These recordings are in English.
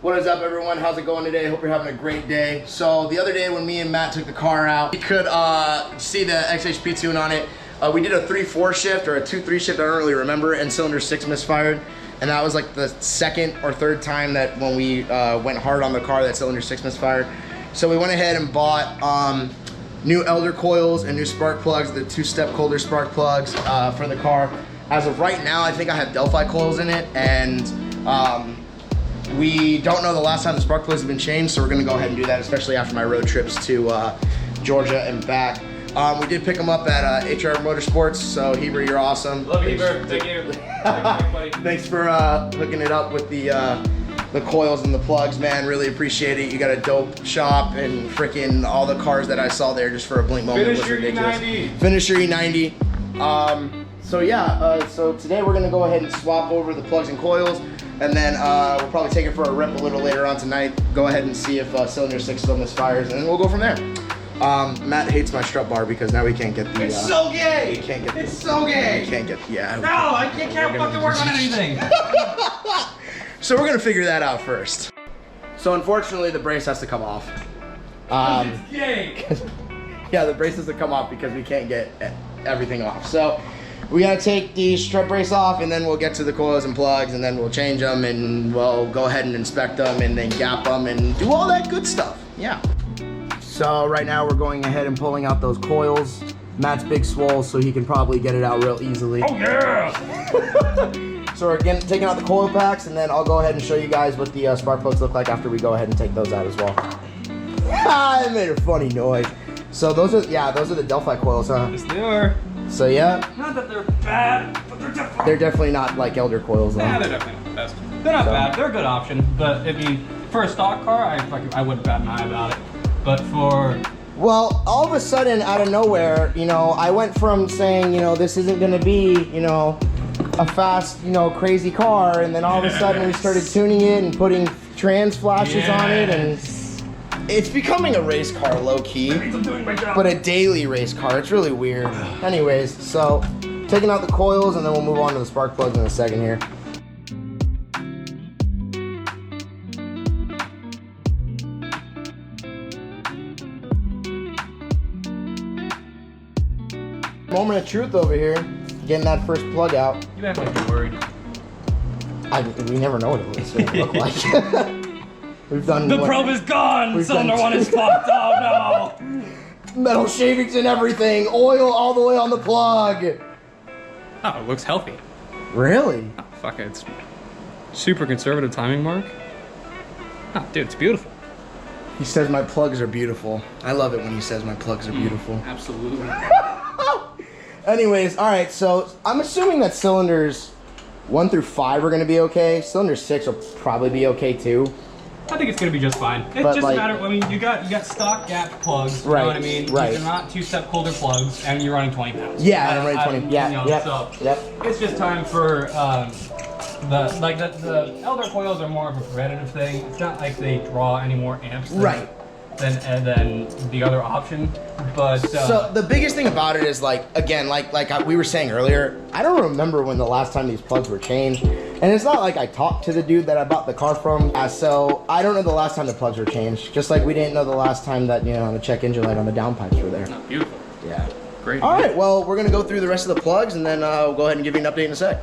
What is up, everyone? How's it going today? Hope you're having a great day. So the other day when me and Matt took the car out, you could see the XHP tune on it. We did a 3-4 shift or a 2-3 shift, I don't really remember, and cylinder 6 misfired. And that was like the second or third time that when we went hard on the car that cylinder 6 misfired. So we went ahead and bought new elder coils and new spark plugs, the 2-step Kohler spark plugs for the car. As of right now, I think I have Delphi coils in it, and we don't know the last time the spark plugs have been changed, so we're gonna go ahead and do that, especially after my road trips to Georgia and back. We did pick them up at HR Motorsports, so Heber, you're awesome. Love you, Heber. Thank you. Thanks for hooking it up with the coils and the plugs, man. Really appreciate it. You got a dope shop, and freaking all the cars that I saw there just for a blink moment was ridiculous. Finisher E90. So yeah, so today we're gonna go ahead and swap over the plugs and coils, and then we'll probably take it for a rip a little later on tonight. Go ahead and see if cylinder 6 still misfires, and then we'll go from there. Matt hates my strut bar because now we can't get the. It's so gay. We can't get. It's so gay. We can't get. Yeah. No, I can't fucking work on anything. So we're gonna figure that out first. So unfortunately, the brace has to come off. It's gay. Yeah, the brace has to come off because we can't get everything off. So we gotta take the strut brace off, and then we'll get to the coils and plugs, and then we'll change them, and we'll go ahead and inspect them, and then gap them, and do all that good stuff. Yeah. So right now we're going ahead and pulling out those coils. Matt's big swole, so he can probably get it out real easily. Oh yeah! So we're again taking out the coil packs, and then I'll go ahead and show you guys what the spark plugs look like after we go ahead and take those out as well. I made a funny noise. So those are the Delphi coils, huh? Yes, they are. So yeah. Not that they're bad, but they're definitely not like elder coils, though. Yeah, they're definitely not the best. They're not bad. They're a good option, but I mean, for a stock car, I wouldn't bat an eye about it. But for... Well, all of a sudden, out of nowhere, you know, I went from saying, you know, this isn't gonna be, you know, a fast, you know, crazy car, and then all of a sudden we started tuning it and putting trans flashes on it, and it's becoming a race car, low-key, but a daily race car. It's really weird. Anyways, so taking out the coils, and then we'll move on to the spark plugs in a second here. Moment of truth over here, getting that first plug out. You act like you're worried. We never know what it's going to look like. We've done. The probe is gone. Cylinder 1 is fucked. Oh no! Metal shavings and everything. Oil all the way on the plug. Oh, it looks healthy. Really? Oh, fuck it. It's super conservative timing mark. Oh, dude, it's beautiful. He says my plugs are beautiful. I love it when he says my plugs are beautiful. Absolutely. Anyways, all right, so I'm assuming that cylinders 1 through 5 are gonna be okay. Cylinder 6 will probably be okay too. I think it's gonna be just fine. It just matters. I mean, you got stock gap plugs. You know what I mean? Right. They're not 2-step Kohler plugs, and you're running 20 pounds. Yeah, I'm running 20. You know, Yep. It's just time for the elder coils are more of a preventative thing. It's not like they draw any more amps. Than the other option, but so the biggest thing about it is, like, again, like we were saying earlier, I don't remember when the last time these plugs were changed, and it's not like I talked to the dude that I bought the car from, so I don't know the last time the plugs were changed, just like we didn't know the last time that, you know, the check engine light on the downpipes were there. Not beautiful. Yeah. Great. All right, well, we're gonna go through the rest of the plugs, and then we'll go ahead and give you an update in a sec.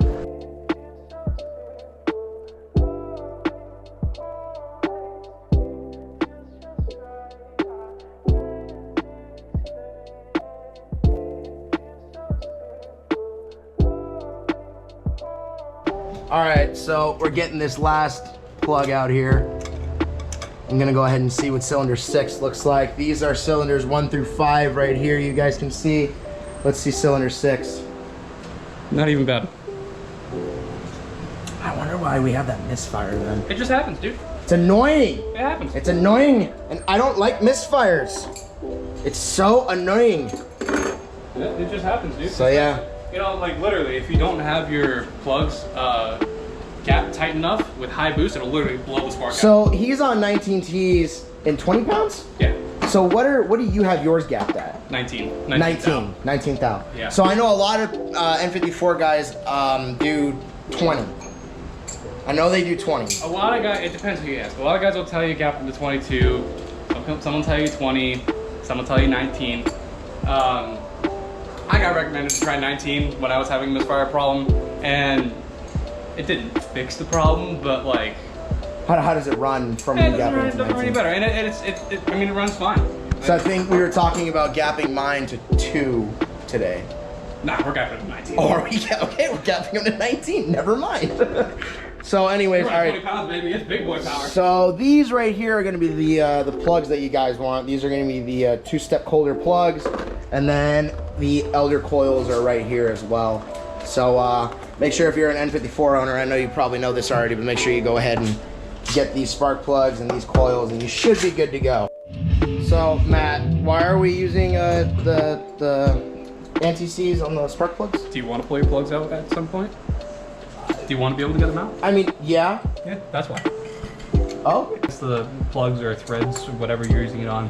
All right, so we're getting this last plug out here. I'm gonna go ahead and see what cylinder 6 looks like. These are cylinders 1 through 5 right here, you guys can see. Let's see cylinder 6. Not even bad. I wonder why we have that misfire then. It just happens, dude. It's annoying. It happens. It's annoying, and I don't like misfires. It's so annoying. It just happens, dude. So yeah. You know, like literally, if you don't have your plugs gap tight enough with high boost, it'll literally blow the spark out. So he's on 19 T's in 20 pounds? Yeah. So what do you have yours gapped at? 19. 19 thou. Yeah. So I know a lot of N54 guys do 20. I know they do 20. A lot of guys, it depends who you ask. A lot of guys will tell you gap into 22. Some will tell you 20. Some will tell you 19. I got recommended to try 19 when I was having a misfire problem, and it didn't fix the problem, but like. How does it run from It gapping doesn't to run any 19? better, and I mean, it runs fine. So I think we were talking about gapping mine to 2 today. Nah, we're gapping to 19. Oh, are we? Okay, we're gapping them to 19. Never mind. So anyways, all right. 20 pounds, baby. It's big boy power. So these right here are going to be the plugs that you guys want. These are going to be the 2-step Kohler plugs, and then the Elder coils are right here as well. So make sure if you're an N54 owner, I know you probably know this already, but make sure you go ahead and get these spark plugs and these coils, and you should be good to go. So Matt, why are we using the anti-seize on the spark plugs? Do you want to pull your plugs out at some point? Do you want to be able to get them out? I mean, yeah. Yeah, that's why. Oh. It's the plugs or threads, or whatever you're using it on,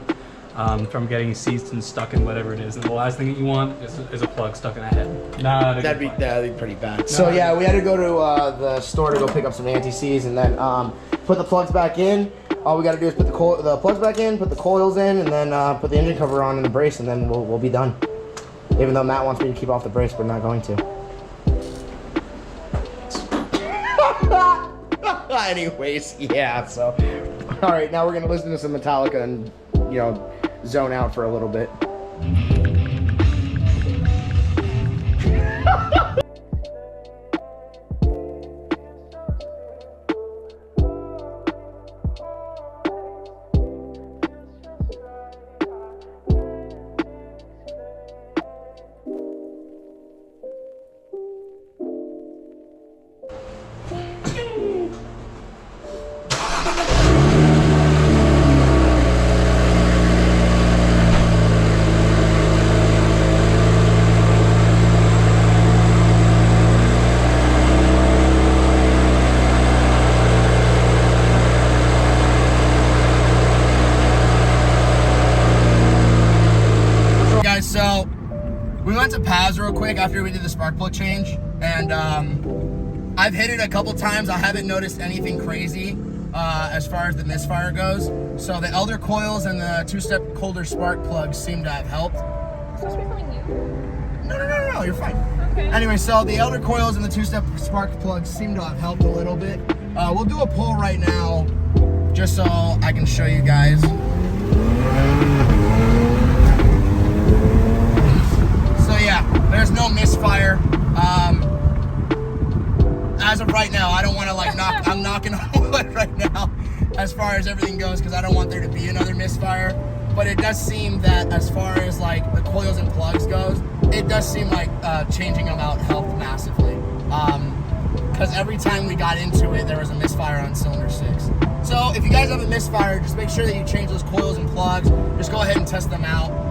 from getting seized and stuck in whatever it is. And the last thing that you want is a plug stuck in a head. Nah, that'd be pretty bad. So yeah, we had to go to the store to go pick up some anti-seize, and then put the plugs back in. All we got to do is put the plugs back in, put the coils in, and then put the engine cover on and the brace, and then we'll be done. Even though Matt wants me to keep off the brace, but not going to. Anyways, yeah, so. All right, now we're going to listen to some Metallica and, you know, zone out for a little bit. So we went to Paz real quick after we did the spark plug change, and I've hit it a couple times. I haven't noticed anything crazy as far as the misfire goes. So the Elder coils and the 2-step Kohler spark plugs seem to have helped. Is this becoming you? No, you're fine. Okay. Anyway, so the Elder coils and the 2-step spark plugs seem to have helped a little bit. We'll do a pull right now just so I can show you guys. There's no misfire. As of right now, I don't want to like I'm knocking on wood right now as far as everything goes, because I don't want there to be another misfire. But it does seem that as far as like the coils and plugs goes, it does seem like changing them out helped massively. Because every time we got into it, there was a misfire on cylinder 6. So if you guys have a misfire, just make sure that you change those coils and plugs. Just go ahead and test them out.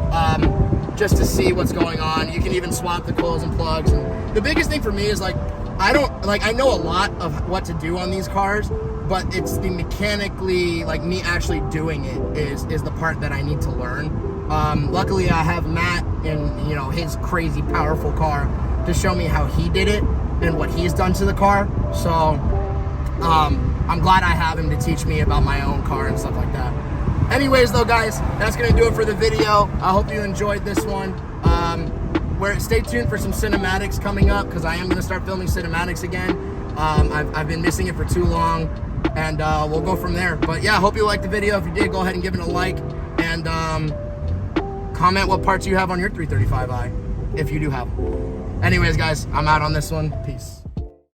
Just to see what's going on. You can even swap the coils and plugs. And the biggest thing for me is like, I know a lot of what to do on these cars, but it's the mechanically, like me actually doing it is the part that I need to learn. Luckily I have Matt in, you know, his crazy powerful car to show me how he did it and what he's done to the car. So I'm glad I have him to teach me about my own car and stuff like that. Anyways though guys, that's gonna do it for the video. I hope you enjoyed this one. Stay tuned for some cinematics coming up, because I am gonna start filming cinematics again. I've been missing it for too long, and we'll go from there. But yeah, I hope you liked the video. If you did, go ahead and give it a like, and comment what parts you have on your 335i, if you do have them. Anyways guys, I'm out on this one. Peace.